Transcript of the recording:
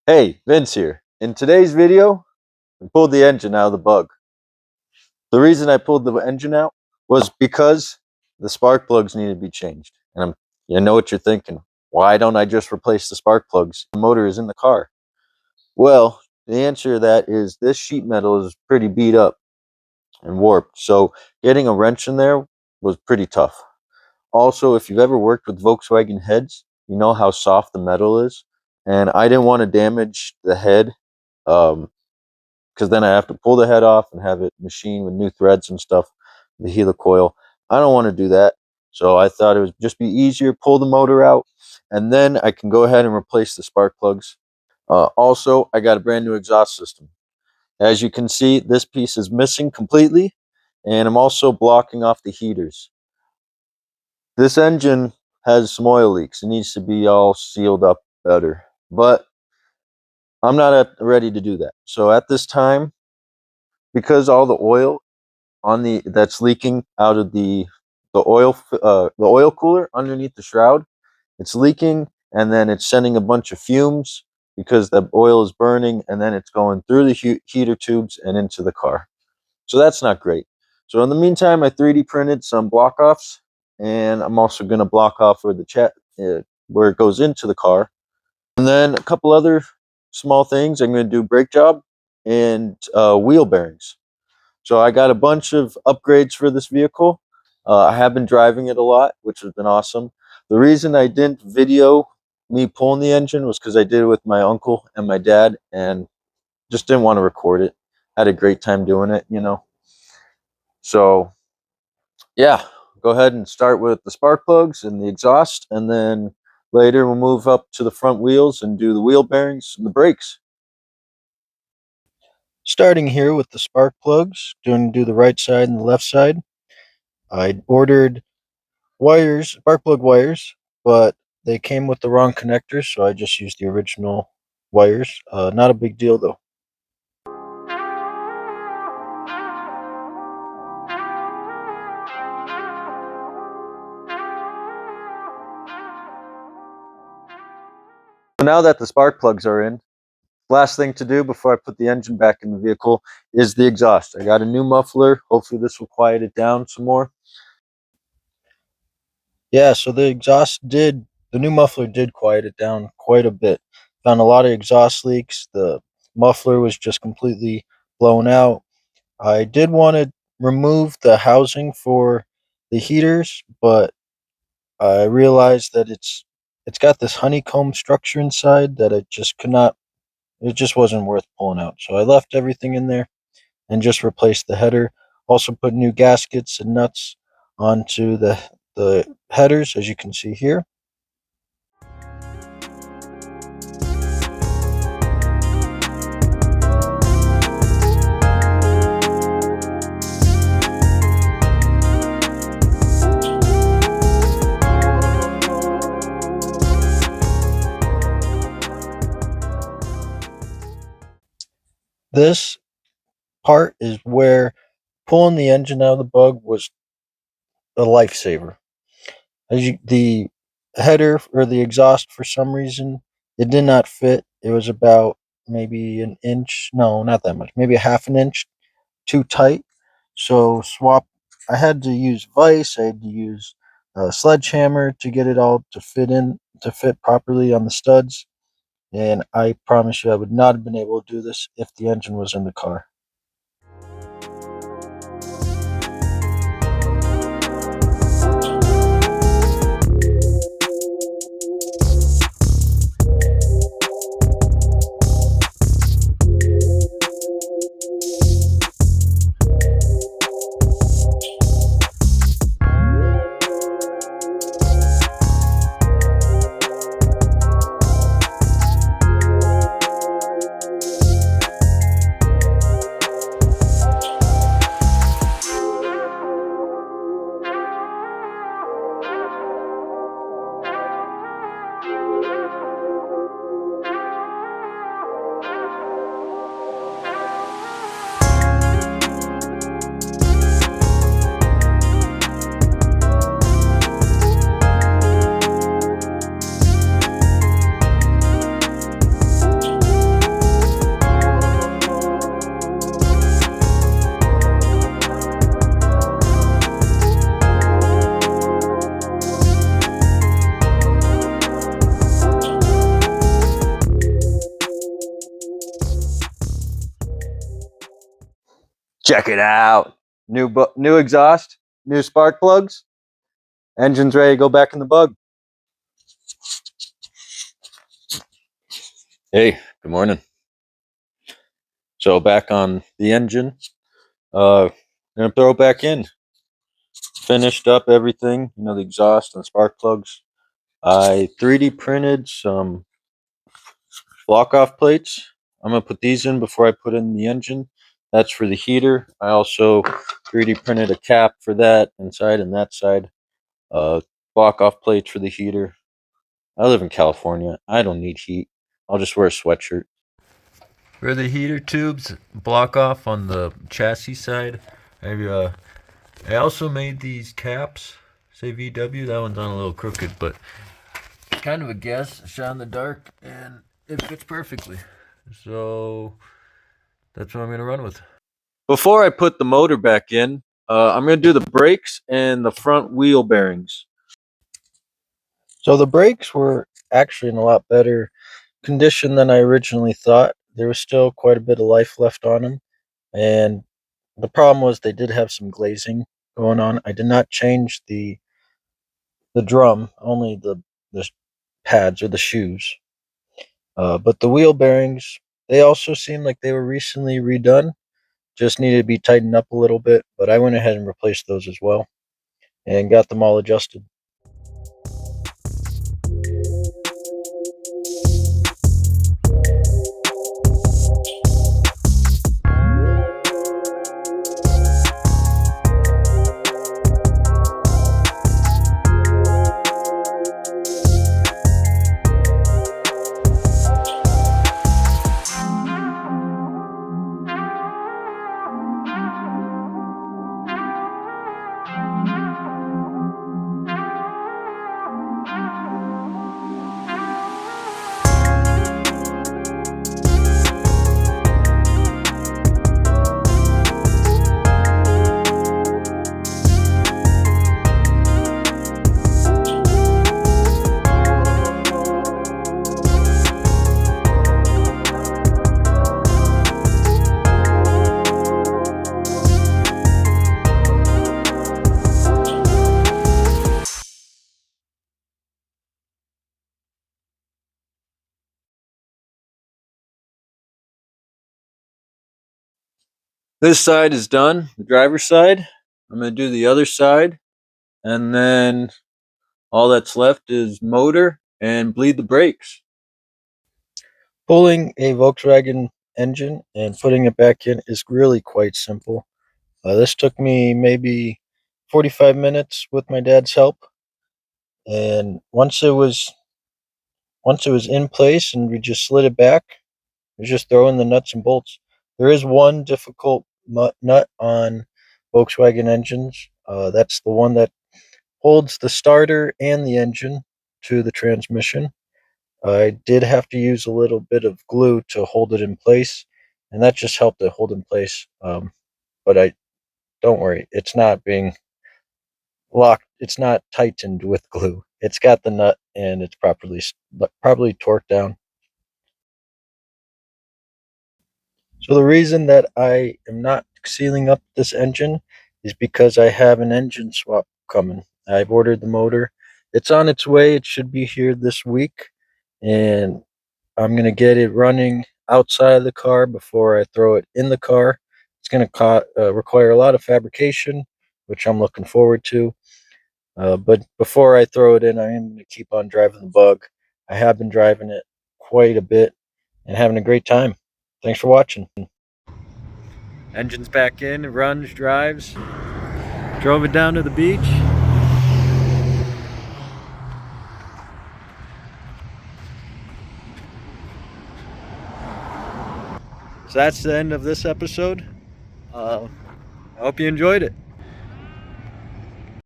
Hey, Vince here. In today's video, I pulled the engine out of the bug. The reason I pulled the engine out was because the spark plugs needed to be changed. And you know what you're thinking. Why don't I just replace the spark plugs? The motor is in the car. Well, the answer to that is this sheet metal is pretty beat up and warped. So getting a wrench in there was pretty tough. Also, if you've ever worked with Volkswagen heads, you know how soft the metal is. And I didn't want to damage the head. Because then I have to pull the head off and have it machined with new threads and stuff, the helicoil. I don't want to do that. So I thought it would just be easier, pull the motor out, and then I can go ahead and replace the spark plugs. Also, I got a brand new exhaust system. As you can see, this piece is missing completely, and I'm also blocking off the heaters. This engine has some oil leaks. It needs to be all sealed up better, but I'm not ready to do that. So at this time, because all the oil on the that's leaking out of the oil cooler underneath the shroud, it's leaking, and then it's sending a bunch of fumes because the oil is burning, and then it's going through the heater tubes and into the car. So that's not great. So in the meantime, I 3D printed some block offs, and I'm also going to block off where it goes into the car, and then a couple other small things. I'm going to do brake job and wheel bearings. So I got a bunch of upgrades for this vehicle. I have been driving it a lot, which has been awesome. The reason I didn't video me pulling the engine was because I did it with my uncle and my dad and just didn't want to record it. Had a great time doing it, you know. So yeah, go ahead and start with the spark plugs and the exhaust, and then later we'll move up to the front wheels and do the wheel bearings and the brakes. Starting here with the spark plugs, do the right side and the left side. I ordered wires, spark plug wires, but they came with the wrong connectors, so I just used the original wires. Not a big deal though. So now that the spark plugs are in, last thing to do before I put the engine back in the vehicle is the exhaust. I got a new muffler. Hopefully this will quiet it down some more. Yeah, so the new muffler did quiet it down quite a bit. Found a lot of exhaust leaks. The muffler was just completely blown out. I did want to remove the housing for the heaters, but I realized that it's got this honeycomb structure inside that I just could not, it just wasn't worth pulling out. So I left everything in there and just replaced the header. Also put new gaskets and nuts onto the headers, as you can see here. This part is where pulling the engine out of the bug was a lifesaver. The header or the exhaust, for some reason, it did not fit. It was about maybe an inch, no, not that much, maybe a half an inch too tight. So I had to use vise. I had to use a sledgehammer to get it all to fit properly on the studs. And I promise you, I would not have been able to do this if the engine was in the car. Check it out. New exhaust, new spark plugs. Engine's ready to go back in the bug. Hey, good morning. So back on the engine. Gonna throw it back in. Finished up everything, the exhaust and spark plugs. I 3D printed some block off plates. I'm gonna put these in before I put in the engine. That's for the heater. I also 3D printed a cap for that inside and that side. Block off plates for the heater. I live in California. I don't need heat. I'll just wear a sweatshirt. For the heater tubes, block off on the chassis side. I also made these caps. Say VW. That one's on a little crooked, but kind of a guess. Shot in the dark, and it fits perfectly. So that's what I'm gonna run with. Before I put the motor back in, I'm gonna do the brakes and the front wheel bearings. So the brakes were actually in a lot better condition than I originally thought. There was still quite a bit of life left on them, and the problem was they did have some glazing going on. I did not change the drum, only the pads or the shoes. But the wheel bearings, they also seemed like they were recently redone. Just needed to be tightened up a little bit, but I went ahead and replaced those as well and got them all adjusted. This side is done, the driver's side. I'm going to do the other side, and then all that's left is motor and bleed the brakes. Pulling a Volkswagen engine and putting it back in is really quite simple. This took me maybe 45 minutes with my dad's help, and once it was in place and we just slid it back, it was just throwing the nuts and bolts. There is one difficult nut on Volkswagen engines. That's the one that holds the starter and the engine to the transmission. I did have to use a little bit of glue to hold it in place, and that just helped it hold in place. But I don't worry, it's not being locked. It's not tightened with glue. It's got the nut and it's properly torqued down. So the reason that I am not sealing up this engine is because I have an engine swap coming. I've ordered the motor. It's on its way. It should be here this week, and I'm going to get it running outside of the car before I throw it in the car. It's going to require a lot of fabrication, which I'm looking forward to. But before I throw it in, I am going to keep on driving the bug. I have been driving it quite a bit and having a great time. Thanks for watching. Engine's back in, it runs, drives. Drove it down to the beach. So that's the end of this episode. I hope you enjoyed it.